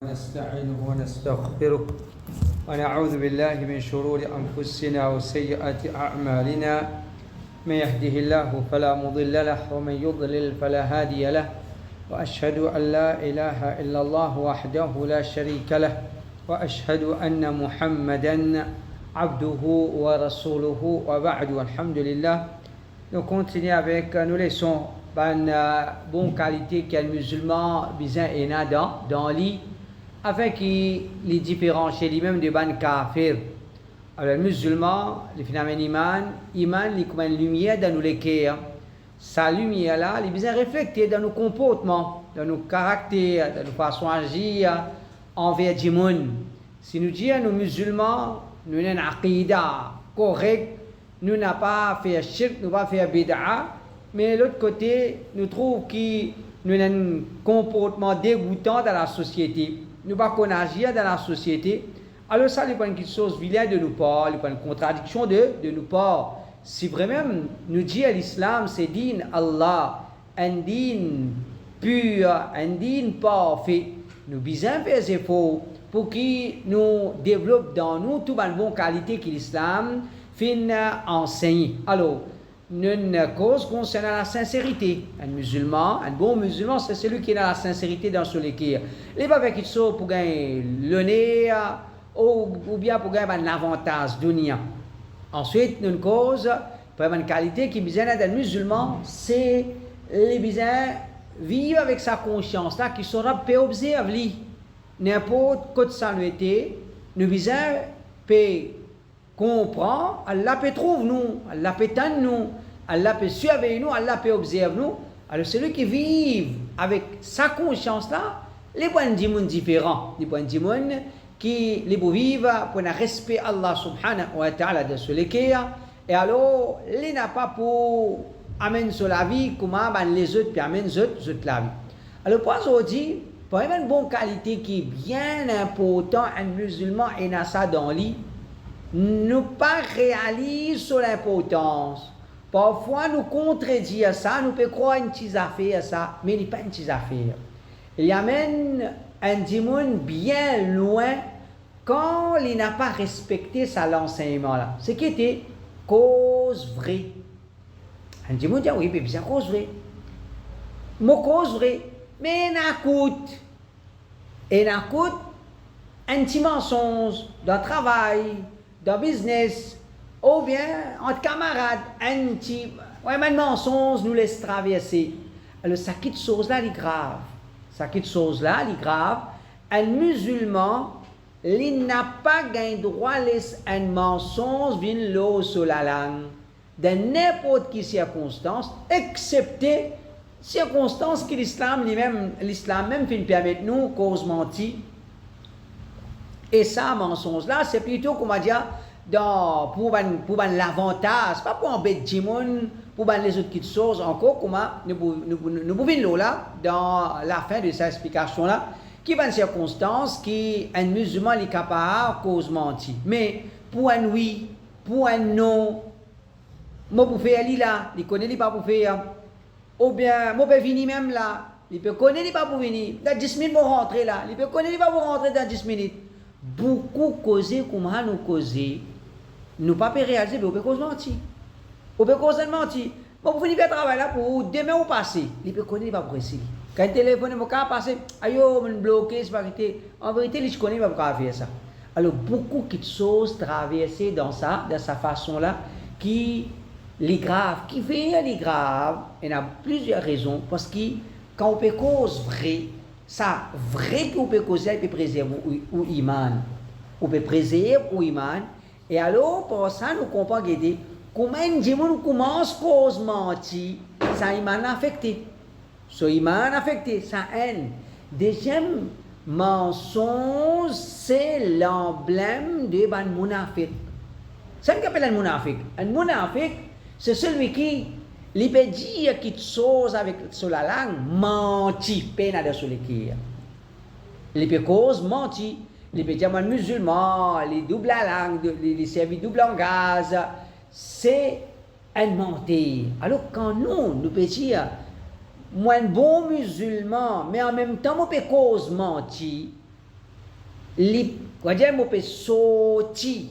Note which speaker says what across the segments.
Speaker 1: نستعينه ونستغفره ونعوذ بالله من شرور أنفسنا وسيئات أعمالنا من يهده الله فلا مضل له ومن يضلل فلا هادي له وأشهد أن لا إله إلا الله وحده لا شريك له وأشهد أن محمدا عبده ورسوله وبعد والحمد لله. Nous continuons avec, nous laissons une bonne qualité qu'un musulman bizarre et nada dans lit afin qu'il les différencie lui-même de ban kafir. Alors le musulman, le phénomène iman, il est comme une lumière dans nos cœurs. Sa lumière là, il est bien reflétée dans nos comportements, dans nos caractères, dans nos façons d'agir envers du monde. Si nous disons nos musulmans, nous avons une aqidah correcte, nous n'avons pas fait shirk, nous n'avons pas fait bid'a, mais de l'autre côté, nous trouvons que nous avons un comportement dégoûtant dans la société. Nous ne pouvons pas agir dans la société. Alors ça, il n'y a pas quelque chose de vilain de nous part, il n'y a pas une contradiction de nous part. Si vraiment nous disons l'islam, c'est din Allah, un din pur, un din parfait, nous besoin faire des efforts pour qu'il nous développe dans nous toute une bonne qualité que l'islam fin enseigne. Alors, une cause concernant la sincérité. Un musulman, un bon musulman, c'est celui qui a la sincérité dans son cœur. Il va avec quelque chose pour gagner le nez ou bien pour gagner un avantage dunya. Ensuite, une cause pour une qualité qui est besoin d'un musulman, c'est les besoin vivre avec sa conscience là, qui sera peu observer n'importe quoi de saluté, nous besoin peut comprendre, Allah peut trouver nous, Allah peut tendre nous, Allah peut suivre nous, Allah peut observer nous. Alors celui qui vit avec sa conscience là, les points de monde différents, les points de monde qui les vivent pour un respect Allah subhanahu wa ta'ala de ce cœur, et alors les n'a pas pour amener sur la vie comme les autres puis amènent les autres la vie. Alors pour aujourd'hui, pour une bonne qualité qui est bien important, un musulman et n'a ça dans lui, ne pas réaliser sur l'importance. Parfois, nous contredire ça, nous pouvons croire une petite affaire, ça, mais il n'est pas une petite affaire. Il amène un démon bien loin quand il n'a pas respecté ça, l'enseignement là. Ce qui était cause vraie. Un démon dit, oui, mais bien cause vraie. Mon cause vraie, mais il n'écoute. Et il écoute un petit mensonge dans le travail, dans le business, ou bien entre camarades, un petit mensonge nous laisse traverser. Alors, ça quitte chose là, est grave. Ça quitte chose là, est grave. Un musulman, il n'a pas gagné droit à laisser un mensonge venir l'eau sur la langue, dans n'importe quelle circonstance, excepté circonstances que l'islam même fait permettre nous cause mentir. Et ça, mensonge là, c'est plutôt, comment dire, pour l'avantage, pas pour embêter Jimon, pour les autres petites choses, encore, comment nous pouvons là, dans la fin de cette explication là, qui va une circonstance qui un musulman est capable de cause mentir. Mais pour un oui, pour un non, moi pour faire là, il connaît pas pour faire. Ou bien, moi, je peux venir même là. Il peut connaître pas pour venir. Dans 10 minutes, pour rentrer là. Il peut connaître pas pour rentrer dans 10 minutes. Beaucoup causer comme nous causer. Nous pas réaliser, mais on peut causer mentir. On peut causer mentir. Bon, pour finir faire travail là, pour demain ou passer. Il peut connaître pas pour essayer. Quand le téléphone est passer, aïe, on est bloqué, c'est pas vérité. En vérité, il ne connaît pas pour faire ça. Alors, beaucoup de choses traversées dans sa façon là, qui les graves, qui fait les graves, il y a plusieurs raisons, parce que quand on peut cause vrai, ça vrai qu'on peut causer, il peut préserver ou iman. On peut préserver ou iman, et alors pour ça nous comprenons comment nous commence cause mentir, ça iman affecté. So iman affecté, ça haine. Deuxième mensonge, c'est l'emblème de ban munafik. C'est ce qu'on appelle un munafik. Un munafik, c'est celui qui peut dire quelque chose avec sur la langue, mentir, peine sur le cœur. Il peut cause mentir. Il peut dire un musulman, les double la langue, les services double langage, c'est un mentir. Alors quand nous peut dire, moi un bon musulman, mais en même temps, on peut cause mentir,
Speaker 2: Quoi dire, mon peut sortir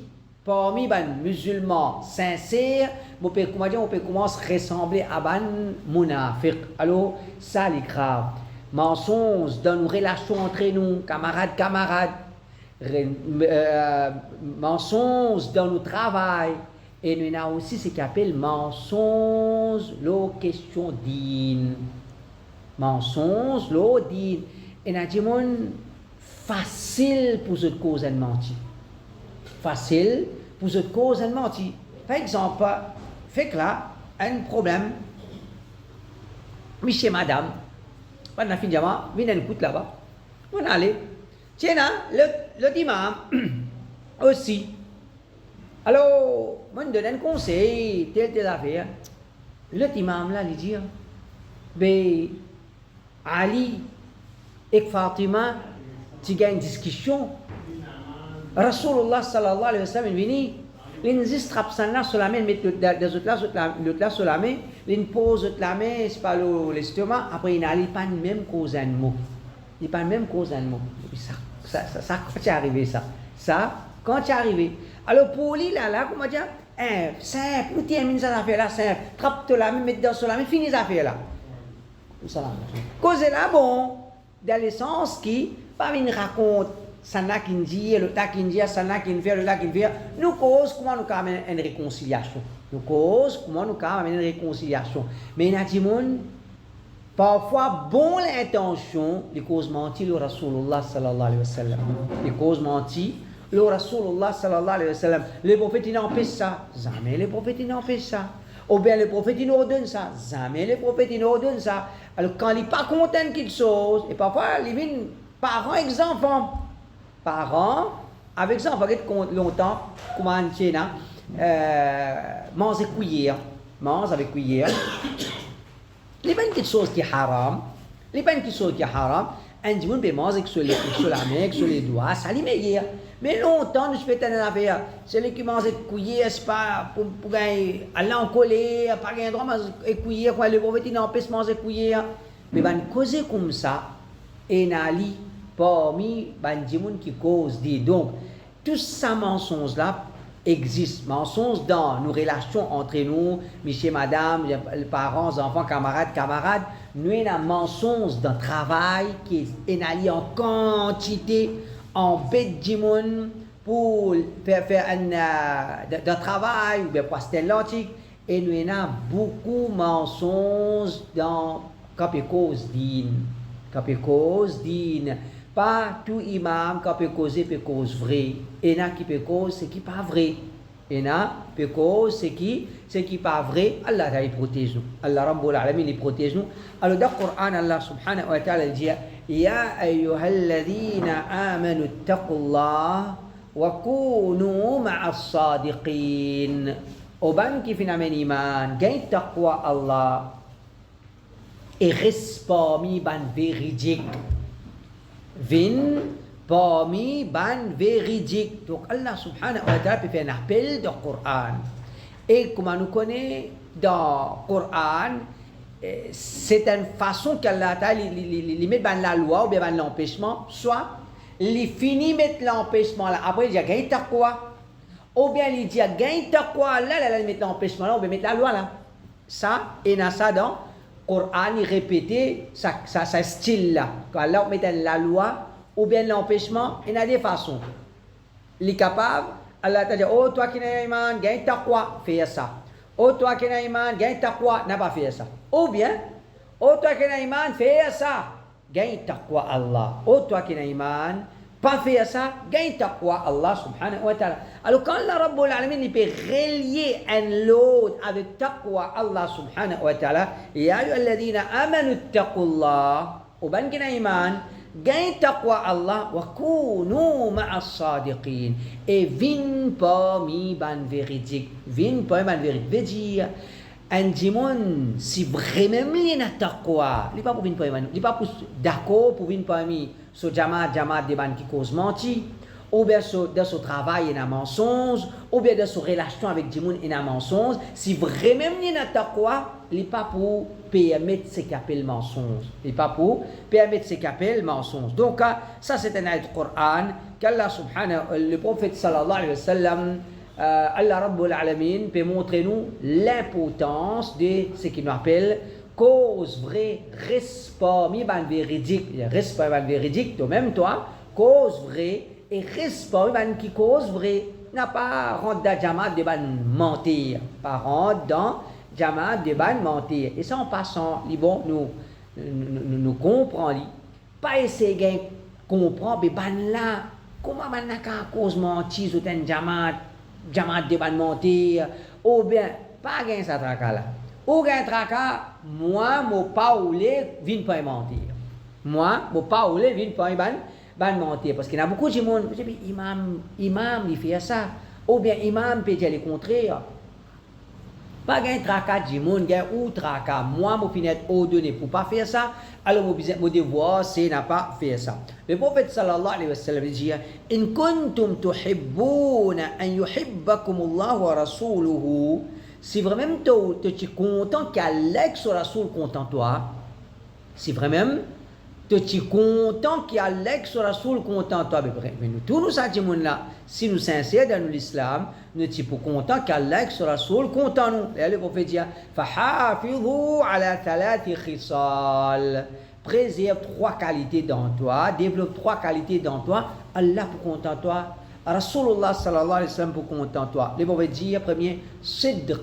Speaker 2: parmi les musulmans sincères, mon peut commencer à ressembler à un munafiq. Alors, ça, c'est grave. Mensonges dans nos relations entre nous, camarades, mensonges dans notre travail. Et nous avons aussi ce qu'on appelle mensonges, la question d'île. Mensonges, la d'île. Et nous avons facile pour cette cause de mentir. Facile pour cette cause de mentir. Par exemple, fait que là, un problème, monsieur, madame, on a fini avant, venez nous écouter là-bas. On allait. Tiens, le imam aussi. Alors, moi, je donne un conseil, telle affaire. Le imam là, il dit, ben, Ali et Fatima, tu gagnes une discussion. Rasulullah sallallahu alayhi wa sallam est venu. Il strap sana sur la main, met l'autre là sur la main, il pose la main, c'est pas l'estomac, après il n'a pas le même cause un mot. Il n'a pas le même cause un mot. Ça, quand c'est arrivé ça? Ça, quand c'est arrivé. Alors pour lui, là, comment dire? Simple, où tu as mis cette affaire-là, simple. Trappe-toi la main, mets-toi sur la main, finis cette affaire-là. Cause là, bon, dans le sens qui, pas une raconte. Sana qui dit, le ta qui dit, sana qui fait, le ta qui fait. Nous cause comment nous amène une réconciliation. Nous cause comment nous amène une réconciliation. Mais il y a des gens, parfois, bon l'intention, les causes mentir le Rasulullah sallallahu alayhi wa sallam. Les causes mentir le Rasulullah sallallahu alayhi wa sallam. Le prophète il n'empêche ça. Jamais le prophète il n'empêche ça. Ou bien le prophète il nous ordonne ça. Jamais le prophète il nous ordonne ça. Alors quand il n'est pas content de quelque chose, et parfois il vient parents et enfants. Parents, avec ça, on va regarder longtemps, comment on tient, manger cuillère, mange avec cuillère. Il n'y a pas quelque chose qui est haram, un dimanche peut manger sur la main, sur les doigts, ça lui meilleur. Mais longtemps, nous faisons une affaire, celui qui mange avec cuillère, c'est pas pour aller en colère, pas gagner droit manger cuillère, quand le prophète il n'empêche de manger cuillère. Mais on cause comme ça, et n'ali. Parmi les gens qui causent des donc tout ça mensonge là existe mensonge dans nos relations entre nous monsieur madame les parents enfants camarades nous avons mensonge dans le travail qui est allié en quantité en bête de monde pour faire un travail ou bien pour acheter l'antique et nous avons beaucoup de mensonges dans cause d'îne. Pas tout imam qui peut causer vrai. Et là qui peut causer ce qui n'est pas vrai. Et là peut causer ce qui n'est pas vrai. Allah il protège nous. Allah Rabbul Alamin il protège nous. Alors dans le Coran Allah subhanahu wa ta'ala dit Ya ayyuhalladhina amanu attaqullah wa kunu ma'as sadiqin. Oban qui finalement iman, gagne taqwa Allah et reste parmi ban véridique. Vin parmi ban véridique. Donc Allah subhanahu wa ta'ala peut faire un appel dans le Coran. Et comme nous connaissons dans le Coran, c'est une façon qu'Allah ta'ala met dans la loi ou bien dans l'empêchement. Soit il finit mettre l'empêchement là. Après il dit gagne taqwa. Ou bien il dit gagne taqwa là, il met l'empêchement là, ou bien mettre la loi là. Ça, et dans ça dans Coran, il répétait ça style là. Quand Allah met la loi ou bien l'empêchement, il y a des façons. Il est capable, Allah t'a dit, oh toi qui n'as iman, gagne taqwa, fais ça. Oh toi qui n'as iman, gagne taqwa, n'a pas fait ça. Ou bien, oh toi qui n'as iman, fais ça, gagne taqwa Allah. Oh toi qui n'as iman, pas fait ça, gagne taqwa Allah subhanahu wa ta'ala. Alors quand Allah Rabbul Alamin il peut relier un lot avec taqwa Allah subhanahu wa ta'ala, ya ayyuhalladhina amanu attaqullah, ou ban qui n'a iman, gagne taqwa Allah wa kunu ma'as sadiqin. Et vin parmi ban véridique. Vin parmi ban véridique. Veut dire, un dimon, si vraiment il a taqwa, il n'est pas pour venir parmi, il n'est pas d'accord pour venir parmi ce jamaat des ban qui cause menti, ou bien dans son travail il y a un mensonge, ou bien dans sa relation avec des gens il y a un mensonge. Si vraiment il a taqwa, il n'est pas pour permettre ce qu'il appelle mensonge. Il n'est pas pour permettre ce qu'il appelle mensonge. Donc, ça c'est un ayat du Coran qu'Allah subhanahu, le prophète sallallahu alayhi wa sallam, Allah Rabbul Alamin peut montrer nous l'importance de ce qu'il nous appelle cause vraie, reste parmi les véridiques. Reste parmi les véridiques, toi-même, toi, cause vraie et reste parmi les qui cause vraie. N'a pas rentre dans Jamaat de ban mentir. Pas rentre dans Jamaat de ban mentir. Et ça en passant, bon, nous comprenons. Pas essayer de comprendre, mais ban là, comment ban n'a qu'à cause mentir sur un Jamaat de ban mentir. Ou bien, pas gain ça tracas là. Ou gain tracas, moi, mon Paoulé, vient pas mentir. Moi, mon Paoulé, vient pas mentir. Parce qu'il y a beaucoup de monde, je dis, imam, il fait ça. Ou bien, imam peut dire le contraire. Pas gain tracas du monde, gain ou tracas. Moi, mon finet ordonné pour pas faire ça. Alors, mon devoir, c'est ne pas faire ça. Le prophète sallallahu alayhi wa sallam dit, in kuntum tuhibbuna an yuhibbakumullah wa rasuluhu. Si vraiment tu es content qu'Allah sur Rasoul content toi, si vraiment tu es content qu'Allah sur Rasoul content toi, mais nous tous nous sentons là, si nous sincères dans l'islam, nous sommes contents qu'Allah sur Rasoul content nous. Et le prophète dit, فَحَافِظُوا عَلَى ثَلَاثِ خِصَالٍ. Préserve trois qualités dans toi, développe trois qualités dans toi, Allah pour content toi. Rasulullah sallallahu alayhi wa sallam pour content toi. Les prophètes disent, premier, sidq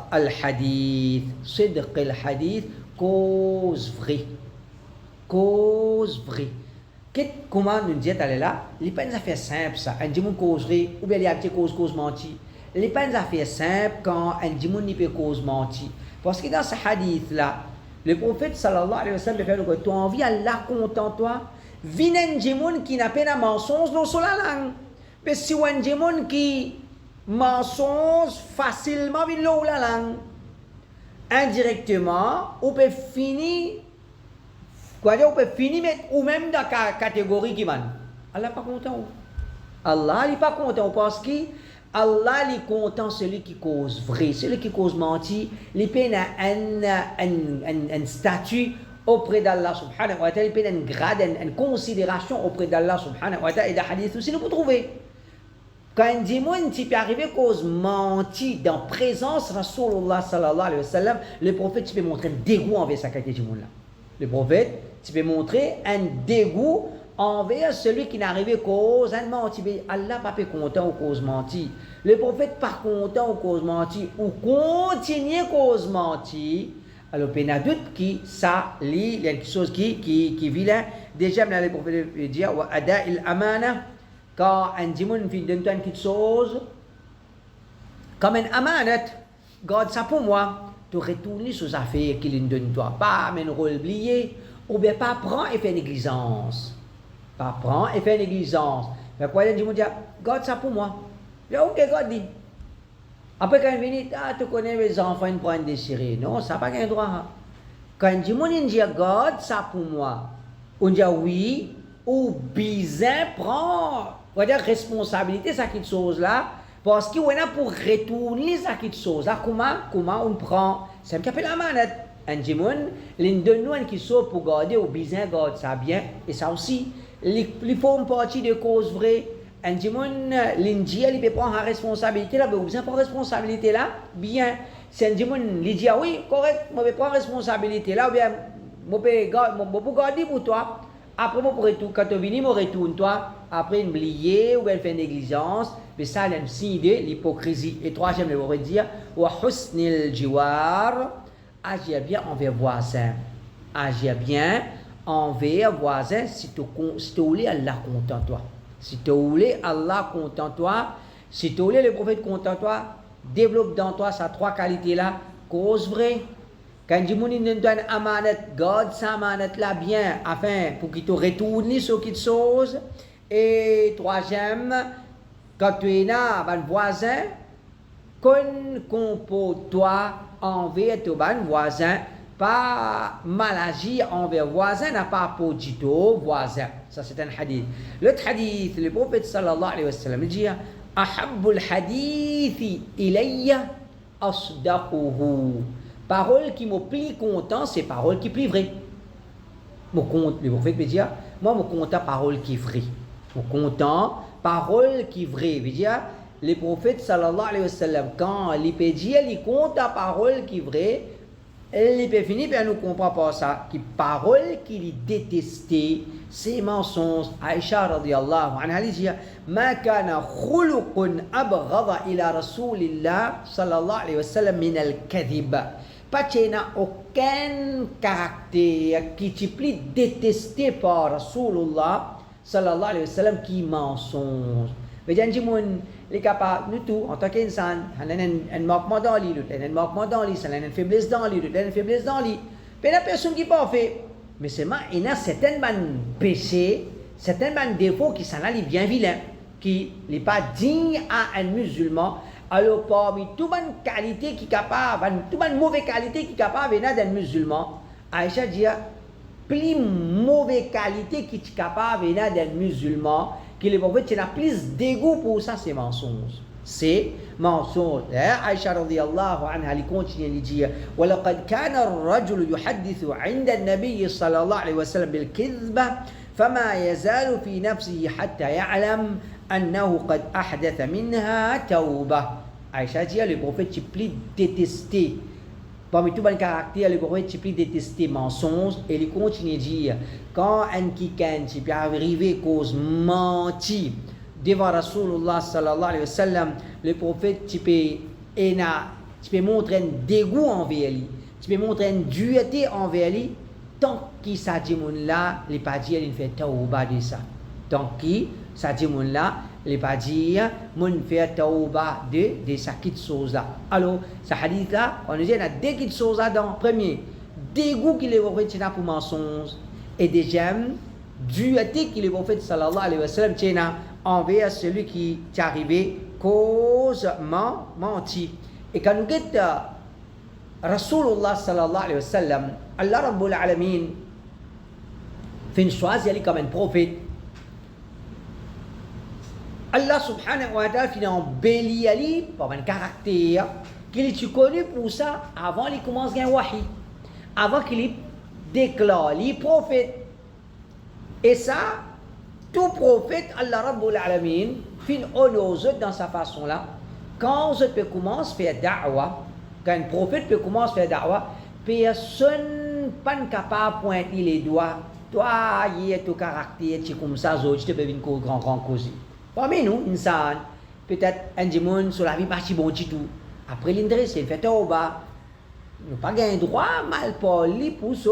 Speaker 2: al-hadith. Sidq al-hadith, cause vraie. Cause vraie. Comment nous dit aller là? Les pas une affaire simple ça. Un dimanche cause vraie, ou bien il y a une cause menti. Les pas une affaire simple quand un dimanche n'y peut cause menti. Parce que dans ce hadith là, le prophète sallallahu alayhi wa sallam fait que tu as envie Allah content toi. Vine un dimanche qui n'a pas de mensonge dans sur la langue. Mais si on a des gens qui mensonge facilement avec la langue, indirectement, on peut finir, ou même dans la catégorie qui man. Allah n'est pas content. Allah n'est pas content parce que Allah est content celui qui cause vrai, celui qui cause menti, il peut un statut auprès d'Allah subhanahu wa ta'ala, il peut un grade, une considération auprès d'Allah subhanahu wa ta'ala. Et dans le hadith aussi, nous pouvons trouver. Quand un démon qui peut arriver cause menti dans présence Rasulullah sallallahu alayhi wa sallam, le prophète peut montrer un dégoût envers sa qualité de là. Le prophète peut montrer un dégoût envers celui qui n'est arrivé cause un menti. Allah pas content aux cause menti. Le prophète pas content aux cause menti ou continuer cause menti. Alors il y a doute qui ça il y a quelque chose qui vilain. Déjà le prophète dit wa ada il amana. Quand un démon fait d'une quelque chose, comme un amanat, garde ça pour moi, tu retournes sur les affaires qu'il donne toi. Pas un rôle oublié, ou bien pas prendre et faire négligence. Pas prendre et faire négligence. Mais quoi, un démon dit, garde ça pour moi. Je dis, ok, garde dit. Après, quand il vient, tu connais mes enfants, ils prennent des séries. Non, ça n'a pas un droit. Quand un démon dit, garde ça pour moi, on dit oui, ou bizarre prend. On va dire responsabilité ça quelque chose là parce qu'on a pour retourner ça quelque chose là comment on prend c'est ce qu'on appelle la manette un démon l'une de nous qui sort pour garder ou bien garde ça bien et ça aussi les font partie de cause vraie un démon l'indienne il peut prendre la responsabilité là mais vous prendre responsabilité là bien c'est un démon il dit ah oui correct moi vais prendre responsabilité là ou bien moi peux garder pour toi. Après, quand tu viens, je retourne toi. Après, une oublier ou elle fait négligence. Mais ça, c'est un signe de l'hypocrisie. Et troisième, je vais dire, wa husnil jiwar, agir bien envers voisin. Agir bien envers voisin si tu voulais Allah content toi. Si tu voulais Allah content toi, si tu voulais le prophète content toi, développe dans toi ces trois qualités-là, cause vraie. Quand tu donnes un amanat, garde sa amanat là bien, afin pour qu'il te retourne sur quelque chose. Et troisième, quand tu es là, un voisin, comporte-toi envers ton voisin, pas mal agir envers voisin, n'a pas applaudi ton voisin. Ça c'est un hadith. L'autre hadith, le prophète sallallahu alayhi wa sallam dit, أحب الحديث إلي أصدقه. parole qui me plie content, c'est parole qui plie vrai. Mon compte, le prophète veut dire, moi, mon content, parole qui est vraie. Mon content, parole qui est vraie. Veut dire, le prophète sallallahu alayhi wa sallam, quand il peut dire, il compte la parole qui est vraie, il peut finir par nous comprendre pas ça. Qui parole qu'il détestait, c'est mensonges. Aïcha radiyallahu anha, elle dit, ma kana khuluqun abghada ila rasulillah sallallahu alayhi wa sallam min al-kadhib. Pas qu'il n'y a aucun caractère qui est plus détesté par Rasulullah sallallahu alayhi wa sallam qui mensonge. Mais janji moun les capables nous tout en tant qu'insan, on a un manquement dans lui, un manquement dans lui, on a une faiblesse dans lui, une faiblesse dans lui. Mais la personne qui pas fait, mais c'est mal, il y a certains péchés, certains défauts qui sont là bien vilains, qui n'est pas digne à un musulman. Alors parmi toute bonne qualité qui est capable, toute bonne mauvaise qualité qui est capable de venir d'un musulman, Aïcha dit plus mauvaise qualité qui est capable de venir d'un musulman, qui le prophète a plus dégoût pour ça, c'est mensonge. C'est mensonge. Aïcha radiyallahu anha, elle continue de dire وَلَقَدْ كَانَ الرَّجُلُ يُحَدِّثُ عِنْدَ النَّبِيِّ صلى الله عليه وسلم بالكذبة فما يزال في نفسه حتى يعلم أنه قد أحدث منها توبة. Aïcha dit, le prophète est plus détesté. Parmi tous les caractères, le prophète est plus détesté mensonge. Et il continue de dire, quand un quelqu'un peut arriver cause mentir devant Rasulullah sallallahu alayhi wa sallam, le prophète peut montrer un dégoût envers lui, tu peux montrer une dureté envers lui, tant qu'il s'agit là, il pas dire il fait tauba de ça. Tant qu'il s'agit là, il pas dire mon fait tauba de ça quitte chose là. Alors, ce hadith là, on dit il y a deux quitte choses là dans premier, dégoût qu'il est prophète pour mensonge et deuxième dureté qu'il est prophète sallallahu alayhi wa sallam tient envers celui qui est arrivé cause menti. Et quand nous guettons Rasulullah sallallahu alayhi wa sallam, Allah Rabbul Alamin fait choisir lui comme un prophète. Allah subhanahu wa ta'ala fait embellir lui par un caractère qu'il est connu pour ça avant qu'il commence à wahi, avant qu'il déclare les prophètes. Et ça, tout prophète, Allah Rabbul Alamin, fait honneur dans sa façon là. Quand on peut commencer à faire da'wa, quand un prophète peut commencer à faire da'wa, personne n'est pas capable de pointer les doigts. Toi, il y a ton caractère, tu es comme ça, tu te peux venir grand cause. Parmi nous, insan, peut-être un démon sur la vie partie bon tout. Après l'intéressé, il fait tauba. Nous n'avons pas gagné droit, mal poli pour ça.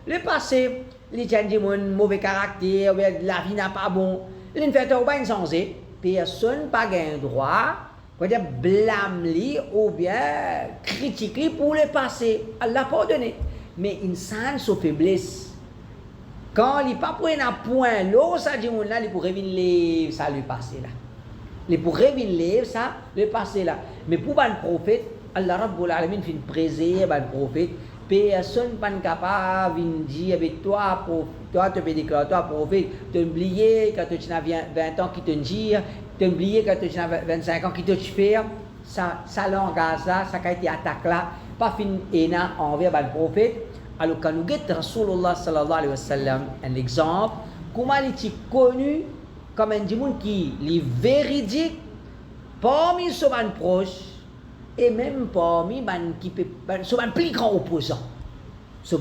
Speaker 2: Le passé, les gens démon mauvais caractère, la vie n'a pas bon. Il fait tauba insensé. Personne n'a pas gagné droit. Quoi dire blâme-lui ou bien critique-lui pour le passé. Allah l'a pardonné. Mais insan sa faiblesse. Quand il n'est pas pour un point, l'eau, ça dit, là, il pourrait venir ça le passé là. Il pourrait venir ça le passé là. Mais pour un prophète, Allah Rabbul Alamin fait préserver un prophète. Personne n'est pas capable de dire avec toi, tu peux déclarer, toi, prophète, tu as oublié quand tu as 20 ans qui te dit, tu as oublié quand tu as 25 ans qui te fait. Ça langage là, ça a été attaqué là, pas fin ena envers un prophète. Alors quand nous guettons Rasulullah sallallahu alayhi wa sallam, un exemple, comment il est connu comme un démon qui est véridique parmi ses proches et même parmi ses plus grands opposants. Ses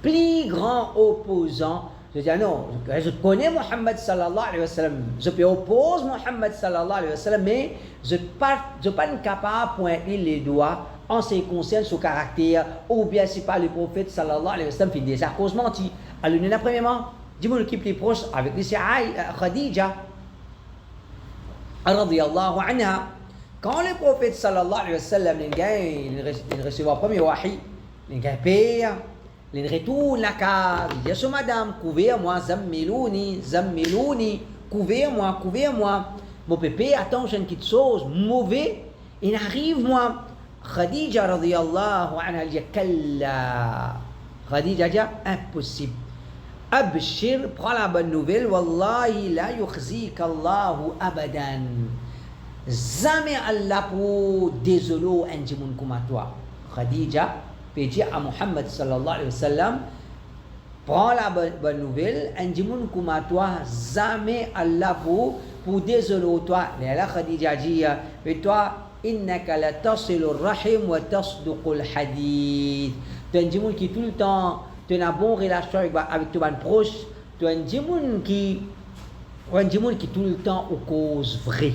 Speaker 2: plus grands opposants. Je dis non, je connais Muhammad sallallahu alayhi wa sallam, je peux opposer Muhammad sallallahu alayhi wa sallam, mais je ne suis pas capable de pointer les doigts en ce qui concerne son caractère, ou bien si pas le prophète sallallahu alayhi wa sallam fait des causes menties. Alors, nous, premièrement, dis-moi qui est plus proche avec les Khadija, radiyallahu anha. Quand le prophète sallallahu alayhi wa sallam, il recevait le premier wahi, il père, il retourne la case, il dit à madame, couvrez-moi, zammilouni, couvrez-moi. Mon pépé attend une petite chose mauvaise, il arrive, moi. Khadija radiyallahu anha dit kalla. Khadija dit impossible. Abshir, prends la bonne nouvelle. Wallahi la yukhzika Allahu abadan. Jamais Allah pour désoler un djimoun comme toi. Khadija puis dire à Muhammad sallallahu alayhi wa sallam, prends la bonne nouvelle, un dimoun comme toi, jamais Allah pour désoler toi. Mais là, Khadija dit, mais toi, innaka la tasilu rahim wa tasduqul hadith. Tu es un dimoun qui tout le temps, tu as une bonne relation avec ton proche, tu es un dimoun qui tout le temps au cause vrai.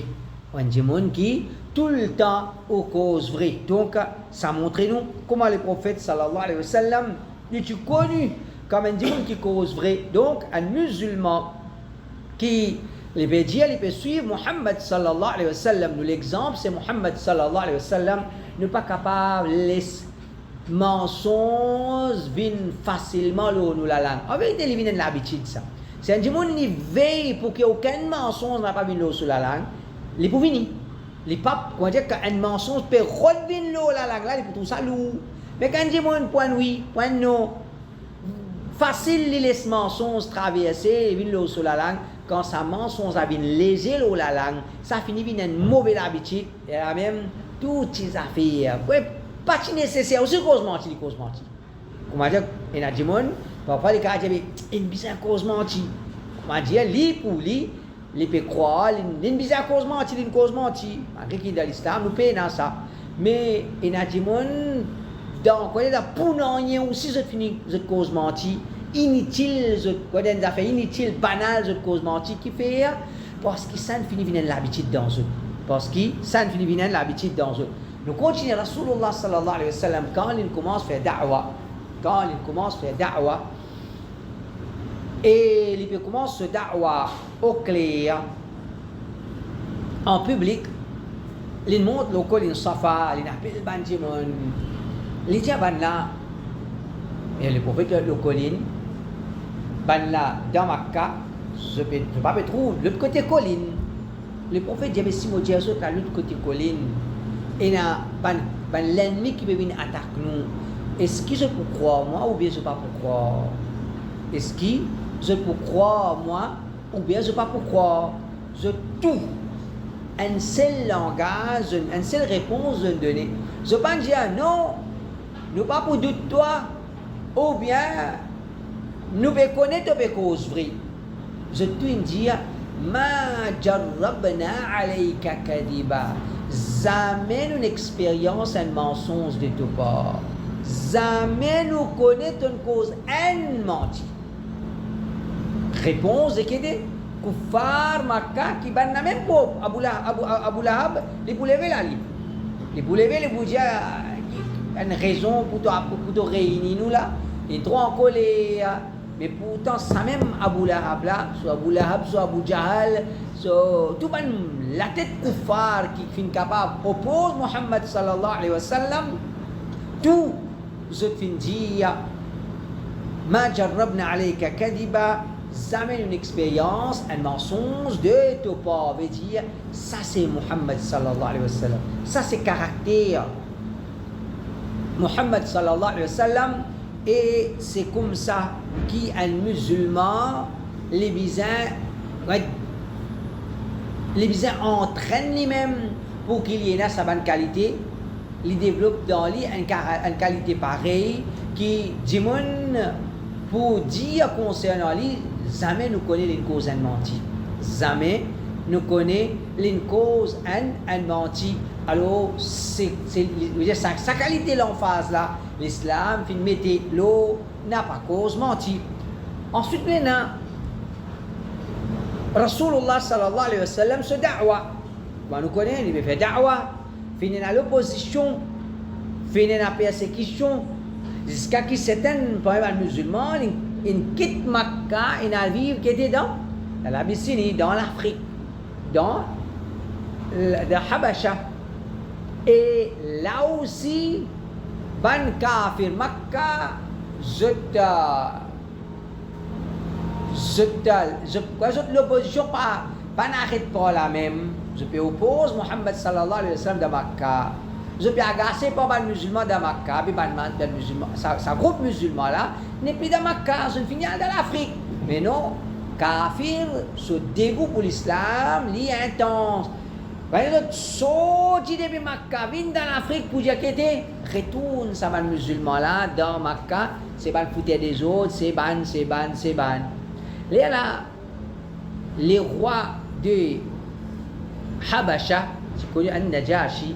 Speaker 2: Un dimoun qui tout le temps aux causes vraies. Donc, ça montre nous comment le prophète sallallahu alayhi wa sallam est connu comme un dimoun qui cause vrai. Donc, un musulman qui il peut dire, il peut suivre Muhammad sallallahu alayhi wa sallam. Nous, l'exemple, c'est Muhammad sallallahu alayhi wa sallam n'est pas capable de laisser mensonges viennent facilement nous la langue. En vérité, il vient de l'habitude ça. C'est un dimoun qui veille pour qu'il n'y ait aucun mensonge n'a pas venu sur la langue. Il peut venir. Les papes, on va dire qu'un mensonge peut revenir la langue là, il peut tout ça lourd. Mais quand il dit point oui, point non, facile, il laisse mensonge traverser, il vient sur la langue. Quand ça mensonge a vient léger la langue, ça finit par une mauvaise habitude. Et là même, toutes ces affaires, pas nécessaire, aussi cause mentir, cause mentir. On va dire, il y a des gens, parfois les cas disent, il y a une cause mentir. On va dire, lui pour lui, il peut croire, il y a une cause mentir, une cause mentir. Malgré qu'il est dans l'islam, nous payons dans ça. Mais il y a des gens, dans la pour rien aussi, je finis cette cause mentir, inutile, des affaires inutiles, banales, cette cause mentir qui fait, parce que ça ne finit pas l'habitude dans eux. Parce que ça ne finit pas l'habitude dans eux. Nous continuons, Rasulullah sallallahu alayhi wa sallam, quand il commence à faire da'wa, et il commence ce da'wa au clair, en public, il montre le col in safa, il appelle Banjimon, il dit Banla, et le prophète le colline, Banla dans Makkah, je ne peux pas me trouver l'autre côté colline. Le prophète dit si moi j'ai l'autre côté colline, et il y a l'ennemi qui peut venir attaquer nous. Est-ce que je peux croire moi ou bien je ne peux pas croire? Est-ce que je peux croire moi ou bien je ne peux pas croire? Je tout. Un seul langage, une seule réponse de donner. Je ne peux pas dire non, nous pas pour doute toi, ou bien nous pouvons connaître les causes vraies. Je tout dire, ma jarrabna alayka kadiba. Jamais une expérience, un mensonge de tout part. Jamais nous connaissons une cause, un menti. Réponse de Kédé. Kuffar Makkah qui ban na même pas Abu Lahab, les pour lever la ligne. Les pour lever, les pour dire une raison pour te réunir nous là. Les trois encore les. Mais pourtant, ça même Abu Lahab là, soit Abu Lahab, soit Abu Jahal, soit tout la tête kuffar qui est capable oppose Muhammad sallallahu alayhi wa sallam, tout je fin dire, ma jarrabna alayka kadiba, jamais une expérience, un mensonge de tout pas, veut dire, ça c'est Muhammad sallallahu alayhi wa sallam, ça c'est caractère. Muhammad sallallahu alayhi wa sallam, et c'est comme ça qu'un musulman, les bisins entraînent lui-même pour qu'il y ait sa bonne qualité, il développe dans lui une qualité pareille qui dit pour dire concernant lui, jamais nous connaît une cause en menti. Jamais nous connaît une cause en menti. Alors, c'est sa qualité l'emphase là. L'islam, fin mettez l'eau, n'a pas cause menti. Ensuite, maintenant, Rasulullah sallallahu alayhi wa sallam se da'wa. Nous connaissons, il fait da'wa. Fin à l'opposition, fin à la persécution. Jusqu'à qui certains, par exemple, musulmans, ils quittent Makkah, ils vivent qui était dans l'Abyssinie, dans l'Afrique, dans le Habasha. Et là aussi, ban kafir Makkah, l'opposition pas n'arrête pas la même. Je peux opposer Muhammad sallallahu alayhi wa sallam de Makkah. Je peux agacer pas les musulmans de Makkah, puis les musulmans, sa groupe musulman là n'est plus dans Makkah, je finis dans l'Afrique. Mais non, kafir, ce dégoût pour l'islam, il est intense. Les autres sortent depuis Makkah, viennent dans l'Afrique pour dire qu'ils retournent ça les musulmans là dans Makkah, c'est ban foutre des autres, c'est ban. Là, les rois de Habasha, c'est connu An-Najashi,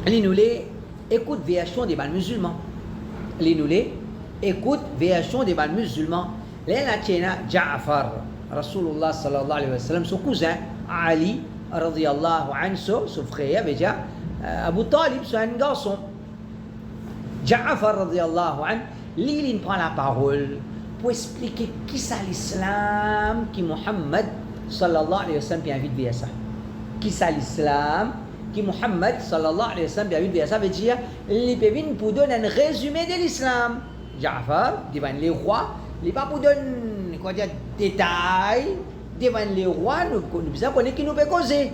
Speaker 2: les nous les écoutent version des ban musulmans. Les nous les écoutent version des ban musulmans. Là, la tienne Ja'far, Rasulullah sallallahu alayhi wa sallam, son cousin Ali radiyallahu anhu, son frère, déjà Abu Talib, c'est un garçon. Ja'far radiyallahu anhu, lui, il prend la parole pour expliquer qui c'est l'islam qui Muhammad sallallahu alayhi wa sallam qui invite vers ça. Qui c'est l'islam qui Muhammad sallallahu alayhi wa sallam qui invite vers ça veut dire les pévines pour donner un résumé de l'islam. Ja'far, devant les rois, il pas pour donner quoi dire détails devant les rois, nous connaissons qui nous peut causer.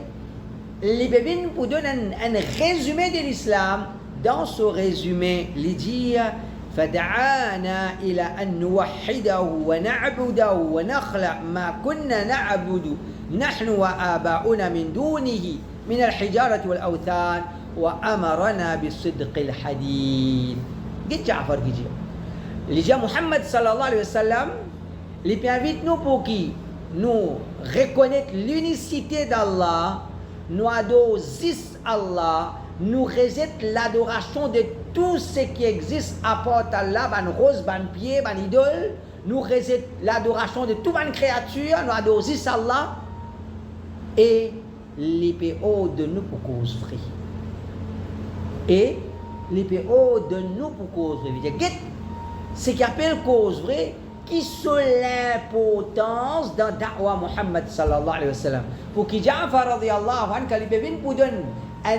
Speaker 2: Les pévines pour donner un résumé de l'islam. Dans ce résumé, il dit فدعانا إلى أن نوحده ونعبده ونخلع ما كنا نعبد نحن وآباؤنا من دونه من الحجارة والأوثان وأمرنا بالصدق الحديث. قد جعفر كيجي اللي جاء محمد صلى الله عليه وسلم اللي invite nous pour qui nous reconnaître l'unicité d'Allah, nous adorons Allah, nous rejettent l'adoration de tout ce qui existe à part Allah, ban rose, ban pied, ban idole. Nous rejettent l'adoration de toute ban créature, nous adorons Allah et les PO de nous pour cause vraie. Et les PO de nous pour cause vraie. Ce qui appelle cause vraie, qui sont l'importance dans Da'wa Muhammad sallallahu alayhi wa sallam. Pour qui Ja'far radiyallahu anhu, quand il peut venir pour donner un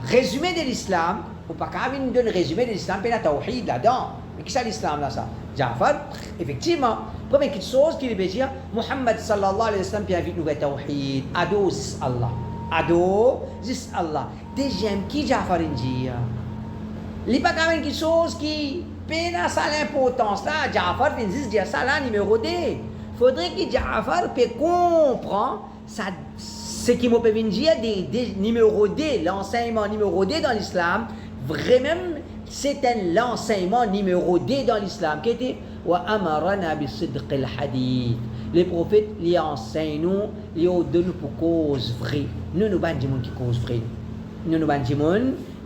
Speaker 2: résumé de l'islam, ou pas qu'à venir donner un résumé de l'islam, puis il y a tawhid là-dedans. Mais qui c'est l'islam là ça? Ja'far, effectivement, première chose qu'il peut dire, Muhammad sallallahu alayhi wa sallam, puis invite nous vers tawhid, ado zis Allah. Ado zis Allah. Deuxième, qui Ja'far dit? Il n'y a pas quand même quelque chose qui peine à ça l'importance là. Ja'far vient dire ça là, numéro 2. Il faudrait que Ja'far puisse comprendre ça. Ce qui m'a permis de dire des numéro 2, l'enseignement numéro 2 dans l'islam, vraiment, c'est l'enseignement numéro 2 dans l'islam qui était wa amarana bi sidq al hadith. Les prophètes les enseignent nous, les de nous pour cause vraie. Nous nous ban qui cause vraie. Nous nous ban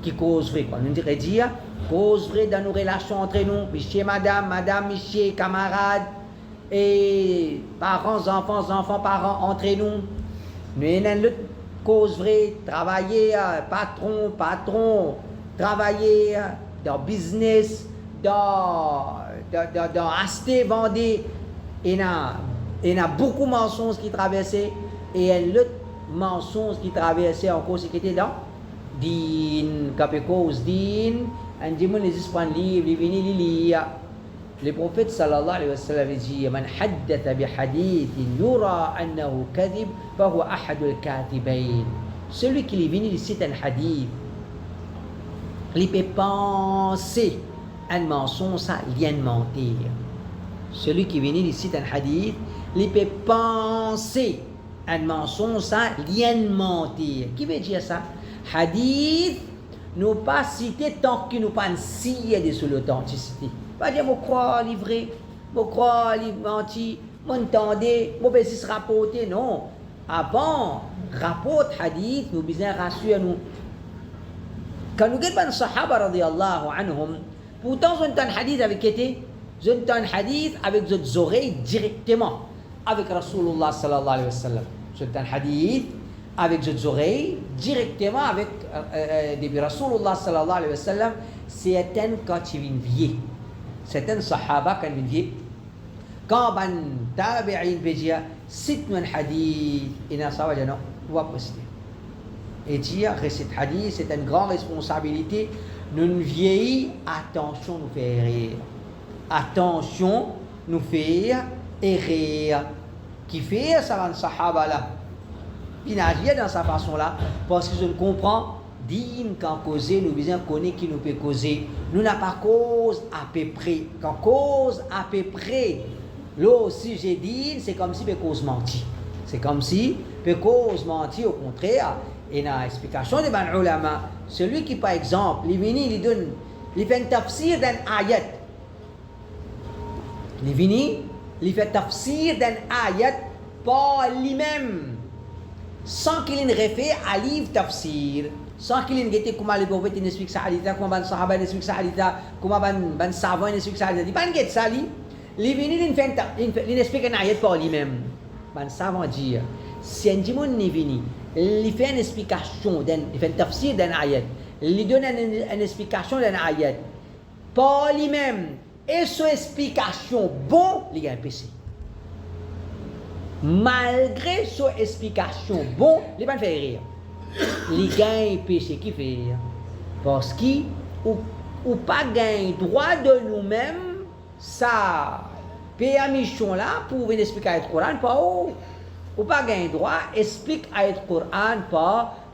Speaker 2: qui cause vraie quoi. Nous dirait dire cause vraie dans nos relations entre nous, monsieur madame, monsieur camarades et parents, enfants, parents entre nous. Nous avons l'autre cause vraie, travailler, patron, travailler dans business, dans acheter, vendre. Il y a beaucoup de mensonges qui traversaient et il y a l'autre mensonge qui traversait encore ce qui était dans din, cause din, un dimanche les esprits livres, les venus les lire. Le prophète sallallahu alayhi wa sallam dit Man haddatha bi hadithin yura annahu kadhib fahuwa ahadul katibain. Celui qui est venu citer un hadith, il peut penser un mensonge, ça vient de mentir. Celui qui est venu citer un hadith, il peut penser un mensonge, ça vient de mentir. Qui veut dire ça? Hadith, nous pas citer tant qu'il nous pas scié de sur l'authenticité. Pas dire, moi crois livré, moi crois menti, moi entendez, moi ben si se rapporter, non. Avant, rapporte hadith, nous besoin rassurer nous. Quand nous regardons les Sahaba radiyallahu anhum, pourtant ils ont un hadith avec qui? Ils ont un hadith avec leurs oreilles directement, avec Rasulullah sallallahu alayhi wa sallam. Ils ont un hadith avec leurs oreilles directement avec depuis Rasulullah sallallahu alayhi wa sallam. C'est un quand ils viennent vieux. Certains Sahaba quand ils viennent quand ban tabi'in peut dire cite un hadith et n'a ça va dire non on va poster et dire récite hadith c'est une grande responsabilité nous vieillis attention nous faire rire attention nous faire rire qui fait ça van Sahaba là il agit dans sa façon là parce que je ne comprends Dîme quand causer, nous besoin connaître qui nous peut causer. Nous n'avons pas cause à peu près. Quand cause à peu près, là aussi j'ai dit, c'est comme si nous cause menti. C'est comme si peut cause mentir, au contraire. Et dans l'explication de ban ulama, celui qui par exemple, il vient, il fait un tafsir d'un ayat. Il vient, il fait un tafsir d'un ayat par lui-même, sans qu'il ait référé à livre tafsir, sans qu'il ait dit comment les prophètes expliquent ça, comment les sahaba expliquent ça, comment les savants expliquent ça. Il n'y a pas de ça. Il vient, il explique un ayat par lui-même. Les savants disent, si un dimon n'est venu, il fait une explication, il fait un tafsir d'un ayat, il donne une explication d'un ayat par lui-même, et son explication bon, il y a un péché. Malgré son explication bon, il ne va pas faire rire. Il gagne péché qui fait. Parce qu'il ou pas gagne droit de nous-mêmes, ça permission là pour venir expliquer le Coran par ou pas gagne droit, explique le Coran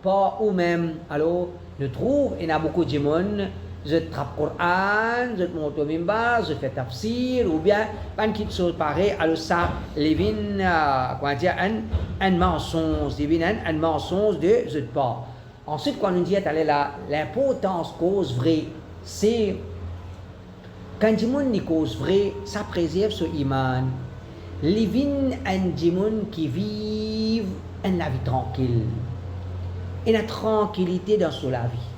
Speaker 2: par nous-mêmes. Alors, je trouve, il y a beaucoup de monde. Je trappe le Coran, je monte au mimbar, je fais tafsir, ou bien, pas une chose pareille, alors ça, les vins, comment dire, un mensonge, un mensonge de je pas. Ensuite, quand on dit, l'importance cause vraie, c'est, quand il y a une cause vraie, ça préserve ce iman. Les vins, un dimon qui vivent une vie tranquille, et la tranquillité dans sa vie.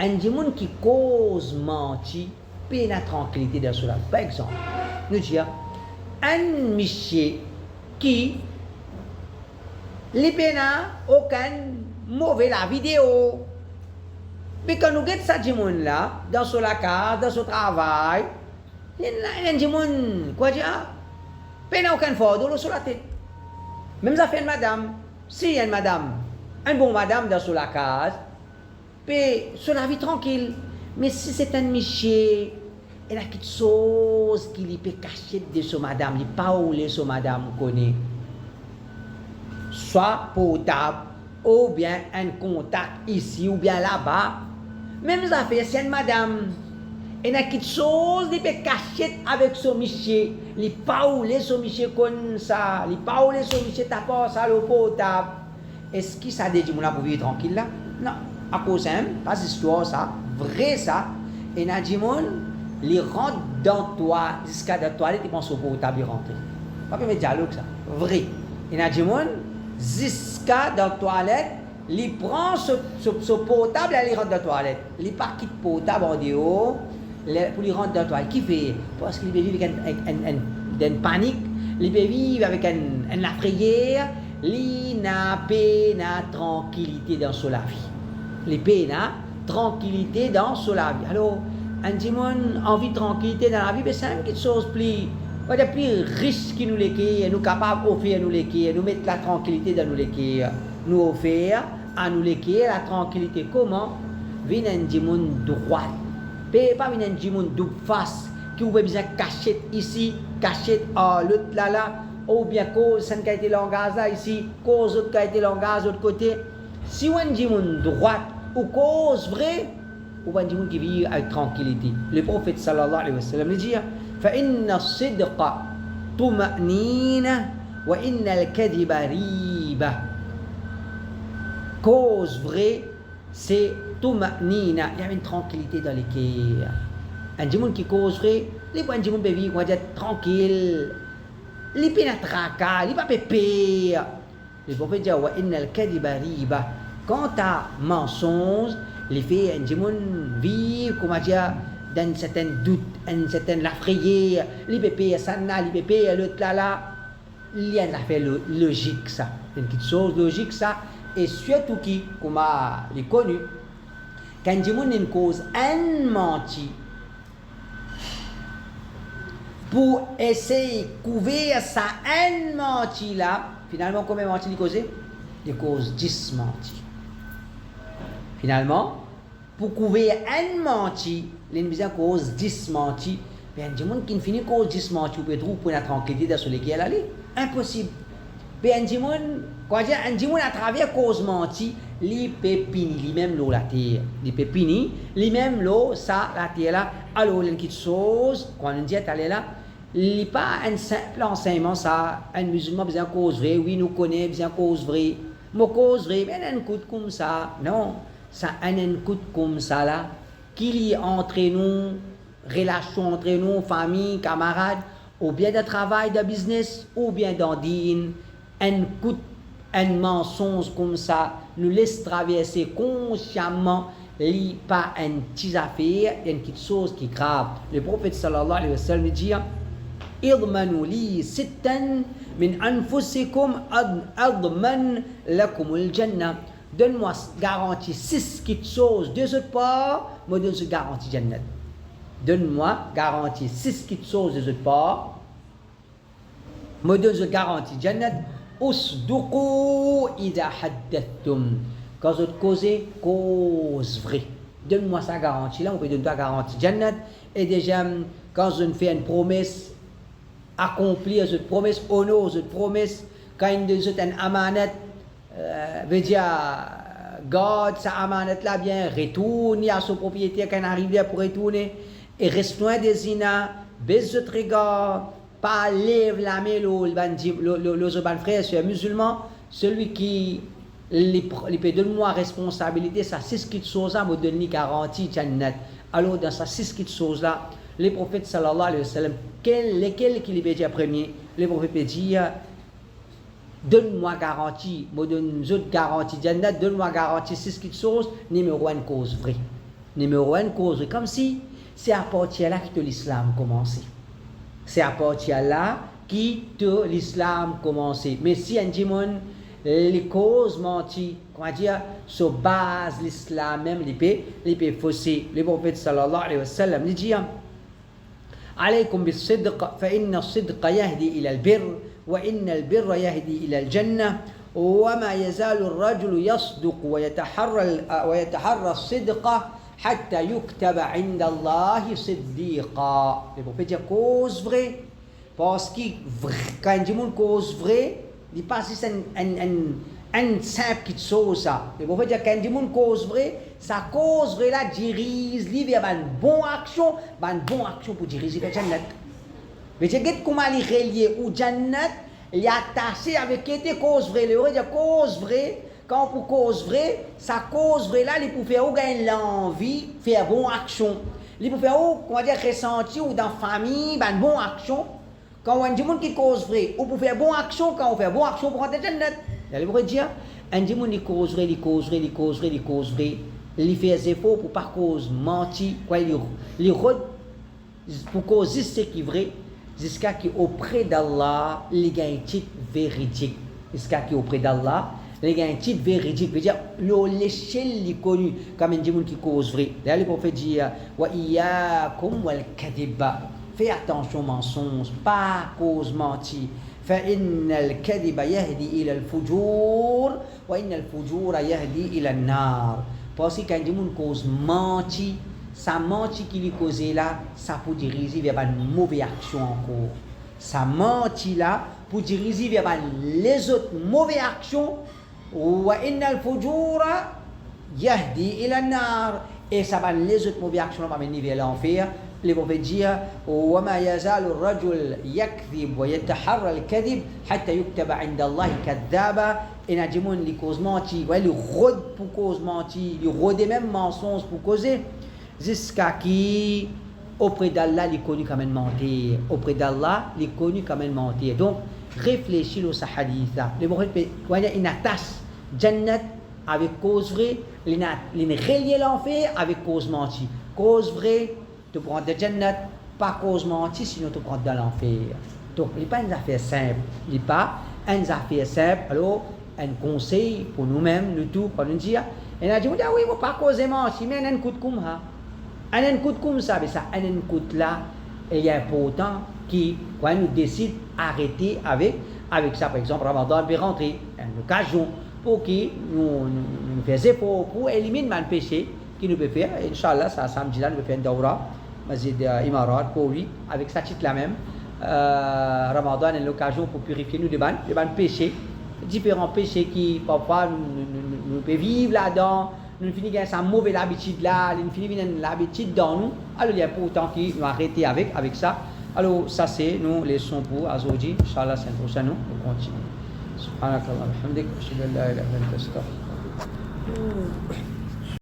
Speaker 2: Un dimon qui cause mentir, paie la tranquillité dans cela. Par exemple, nous disons, un monsieur qui n'a aucun mauvais la vidéo. Mais quand nous regardons ça dimon là, dans son case, dans son travail, il y a un dimon, quoi dire, n'a aucun fardeau sur la tête. Même ça fait une madame. Si il y a une madame, un bon madame dans son case, sur la vie tranquille. Mais si c'est un monsieur, il a quelque chose qui lui peut cacher de son madame, il pas où les son madame connaît. Soit potable, ou bien un contact ici, ou bien là-bas. Même ça fait, c'est une madame. Il a quelque chose qui peut cacher avec son monsieur. Il pas où les son monsieur comme ça, il pas où les son monsieur tapant ça le potable. Est-ce qu'il ça dit mon pour vivre tranquille là? Non. À cause de pas histoire ça, vrai ça, et Nadjimon, il rentre dans toi, jusqu'à la toilette, il pense au potable, il rentre. Pas de dialogue ça, vrai. Et Nadjimon, jusqu'à la toilette, il prend ce potable et il rentre dans la toilette. Il pas quitte le potable en dehors, pour lui rentrer dans la toilette. Qui fait? Parce qu'il peut vivre avec une panique, il peut vivre avec une frayeur, il n'a pas de tranquillité dans sa vie. Les peines, tranquillité dans la vie. Alors, un dimon envie de tranquillité dans la vie, c'est une chose plus riche qui nous l'équille, nous capables d'offrir nous l'équille, nous mettre la tranquillité dans nous l'équille, nous offrir à nous l'équille la tranquillité. Comment? Vient un dimon droit, pas un dimon de face qui ouvre besoin cacher ici, cacher l'autre là, ou bien cause ça qui a été langage là ici, cause autre qui a été langage de l'autre côté. Si on dit une droite ou cause vraie, ou on dit qui vit avec tranquillité. Le prophète sallallahu alayhi wa sallam dit فإن الصدق طمأنينة وإن الكذب ريبة. Cause vraie, c'est طمأنينة. Il y a une tranquillité dans les cœurs. Un dimon qui cause vrai, les bons dimon peuvent vivre tranquille. Les peines à tracas, les pas pépère. Le prophète dit وإن الكذب ريبة. Quant à mensonge, les faits un dimon vivent, comment dire, dans un certain doute, une certaine frayeur, les bébés ça là, les bébés l'autre là, il y a une affaire logique ça, une petite chose logique ça, et surtout qui, comme les connu, quand un dimon une cause un menti, pour essayer de couvrir ça un menti là, finalement combien de menti il cause? Il cause 10 menti. Finalement, pour couvrir un menti, l'ennemi cause 10 menti. Mais un dimon qui finit cause 10 menti, vous pouvez trouver pour la tranquillité dans ce lequel aller. Impossible. Mais un dimon, quand dire un dimon à travers cause menti, il peut punir lui-même l'eau la terre. Il peut punir lui-même l'eau, ça, la terre là. Alors, il y a une petite chose, quand on dit aller là, il n'est pas un simple enseignement, ça, un musulman bien cause vrai, oui, nous connaissons bien cause vrai. Mo cause vrai, mais un coup comme ça. Non, ça un coup comme ça là, qu'il y ait entre nous, relation entre nous, famille, camarades, ou bien de travail, de business, ou bien dans din, un coup, un mensonge comme ça, nous laisse traverser consciemment, pas une petite affaire, une petite chose qui est grave. Le prophète sallallahu alayhi wa sallam dit, اضمنوا لي ستا من أنفسكم أضمن لكم الجنة. Donne-moi garantie 6 petites choses de cette part, moi donne ce garantie Jannat. Donne-moi garantie 6 petites choses de cette part, moi donne ce garantie Jannat. Usduqu idha haddathtum. Quand vous causez, cause vrai. Donne-moi sa garantie là, on peut donner ta garantie Jannat. Et déjà, quand je fais une promesse, accomplir cette promesse, honor cette promesse, quand il donne une amanat, veut dire, garde sa amanat là bien, retourne à son propriétaire quand il arrive pour retourner, et reste loin des zina, baisse ce regard, pas lève la main, le frère, c'est un musulman, celui qui peut donner-moi responsabilité, ça 6 petites choses là, me donne garantie, Jannat. Alors, dans ces 6 petites choses là, les prophètes sallallahu alayhi wa sallam, lesquels qui les pédia premier, les prophètes pédia, donne-moi garantie, moi donne une autre garantie, donne-moi garantie 6 petites choses, numéro 1 cause vraie. Numéro 1 cause vraie, comme si c'est à partir là que l'islam commençait. C'est à partir là que l'islam commençait. Mais si un dimon, les causes menties, comment dire, sur base l'islam même, les peut fausser. Le prophète sallallahu alayhi wa sallam, il dit, عليكم بالصدق فإن الصدق يهدي إلى البر وإن البر يهدي إلى الجنة وما يزال الرجل يصدق ويتحرى الصدق حتى يكتب عند الله صديقا. Le prophète dit cause vraie parce que quand il dit cause vraie, il passe une simple petite chose ça. Le prophète dit quand il dit cause vraie, sa cause vraie là dirige vers une bonne action pour diriger vers Jannat. Mais tu sais comment il est relié au Jannat, il est attaché avec cette cause vraie. Le prophète dit cause vraie, quand pour cause vraie, sa cause vraie là, il peut faire gagner l'envie, faire bonne action. Il peut faire comment dire ressentir ou dans la famille, une bonne action. Quand on dit qui cause vraie, on peut faire bonne action quand on fait bonne action pour rentrer Jannat. Le prophète dit un dit qui cause vraie, il fait des efforts pour pas cause mentir, pour causer ce qui est vrai, jusqu'à ce qu'auprès d'Allah, il y a un titre véridique. Jusqu'à ce qu'auprès d'Allah, il y a un titre véridique. C'est-à-dire, l'échelle est connue comme un démon qui cause vrai. D'ailleurs, le prophète dit, wa iyyakum wal kadiba. Fais attention aux mensonges, pas cause mentir. فإن الكذب يهدي إلى الفجور وإن الفجور يهدي إلى النار. Parce que quand il cause mentir, sa mentir qui lui cause là, ça peut diriger vers une mauvaise action encore. Sa mentir là, pour diriger vers les autres mauvaises actions. وإن الفجور يهدي إلى النار. Et ça va les autres mauvaises actions va mener vers l'enfer. Les prophètes disent وما يزال الرجل يكذب ويتحرى الكذب حتى يكتب عند الله كذابا. Et il y a des gens qui causent mentir, ils rôdent pour cause mentir, ils rôdent même mensonges pour causer, jusqu'à qui, auprès d'Allah, il est connu comme un mentir. Auprès d'Allah, il est connu comme un mentir. Donc, réfléchis à ce hadith-là. Les prophètes, quand il y a une attache, Jannat avec cause vraie, il relie l'enfer avec cause mentir. Cause vraie, tu prends de Jannat, pas cause mentir, sinon tu prends de l'enfer. Donc, il n'est pas une affaire simple. Il n'est pas une affaire simple. Alors, un conseil pour nous-mêmes, nous tous, quand nous disons, et on a dit, oui, il ne faut pas causer mentir, mais un coup de comme ça. Un coup de comme ça, mais ça, un coup de là, il est important qui, quand nous décide d'arrêter avec ça, par exemple, Ramadan peut rentrer, une occasion pour qui nous faisons pour éliminer le péché qui nous peut faire. Inch'Allah, ça, samedi là, nous peut faire une daura, Masjid Imarat, pour lui, avec sa titre là même. Ramadan est l'occasion pour purifier nous des péchés. Différents péchés qui parfois nous pouvons vivre là-dedans, nous finissons avec cette mauvaise habitude là, nous finissons avec l'habitude dans nous. Alors il y a pourtant qui nous arrêter avec ça. Alors ça c'est nous laissons pour aujourd'hui. Inch'Allah, c'est prochain nous continuons.
Speaker 1: سبحانك اللهم وبحمدك أشهد أن لا إله إلا أنت أستغفرك.